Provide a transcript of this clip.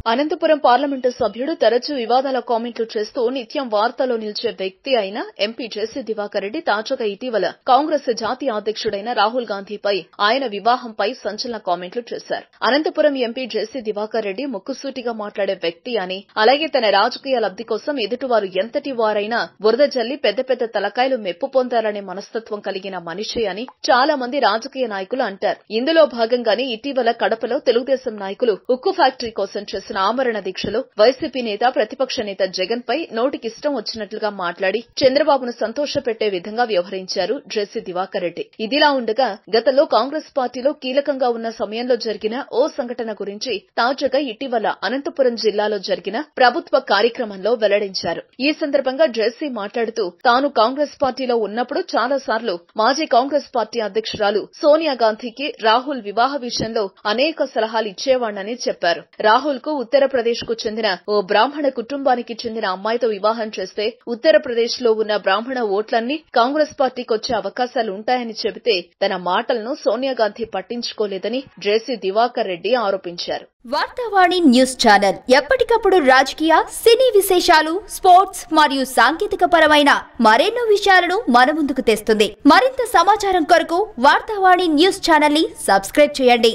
Anantapuram parliament సభ్యుడు తరచూ వివాదాల కామెంట్లు చేస్తూ నిత్యం వార్తల్లో నిలిచే వ్యక్తి అయిన ఎంపీ జేసీ దివాకర్ రెడ్డి తాజాగా ఇటీవల కాంగ్రెస్ జాతీయ అధ్యక్షుడైన రాహుల్ గాంధీపై ఆయన వివాహంపై సంచలన కామెంట్లు చేశారు. అనంతపురం ఎంపీ జేసీ దివాకర్ రెడ్డి ముక్కుసూటిగా మాట్లాడే వ్యక్తి అని, అలాగే తన రాజకీయ లబ్ది కోసం ఎదుటివారు ఎంతటి వారైనా బురద జల్లి పెద్ద పెద్ద తలకాయలు మెప్పు పొందాలనే మనస్తత్వం కలిగిన మనిషి అని చాలా మంది రాజకీయ నాయకులు అంటారు. ఇందులో భాగంగానే ఇటీవల కడపలో తెలుగుదేశం నాయకులు ఉక్కు ఫ్యాక్టరీ కోసం చేసిన ఆమరణ దీక్షలో వైసీపీ నేత ప్రతిపక్ష నేత జగన్ పై నోటికిష్టం వచ్చినట్లుగా మాట్లాడి చంద్రబాబును సంతోషపెట్టే విధంగా వ్యవహరించారు జేసీ దివాకర్ రెడ్డి. ఇదిలా ఉండగా గతంలో కాంగ్రెస్ పార్టీలో కీలకంగా ఉన్న సమయంలో జరిగిన ఓ సంఘటన గురించి తాజాగా ఇటీవల అనంతపురం జిల్లాలో జరిగిన ప్రభుత్వ కార్యక్రమంలో వెల్లడించారు. ఈ సందర్భంగా జేసీ మాట్లాడుతూ తాను కాంగ్రెస్ పార్టీలో ఉన్నప్పుడు చాలా సార్లు మాజీ కాంగ్రెస్ పార్టీ అధ్యక్షురాలు సోనియా గాంధీకి రాహుల్ వివాహ విషయంలో అనేక సలహాలు ఇచ్చేవాణ్ణని చెప్పారు. రాహుల్ కు ఉత్తరప్రదేశ్ కు చెందిన ఓ బ్రాహ్మణ కుటుంబానికి చెందిన అమ్మాయితో వివాహం చేస్తే ఉత్తరప్రదేశ్ లో ఉన్న బ్రాహ్మణ ఓట్లన్నీ కాంగ్రెస్ పార్టీకి వచ్చే అవకాశాలు ఉంటాయని చెబితే తన మాటలను సోనియా గాంధీ పట్టించుకోలేదని జేసీ దివాకర్ రెడ్డి ఆరోపించారు. వార్తావాణి న్యూస్ ఛానల్ ఎప్పటికప్పుడు రాజకీయ, సినీ విశేషాలు, స్పోర్ట్స్ మరియు సాంకేతిక పరమైన మరెన్నో విషయాలను మన ముందుకు తెస్తుంది. మరింత సమాచారం కొరకు వార్తావాణి న్యూస్ ఛానల్ ని సబ్స్క్రైబ్ చేయండి.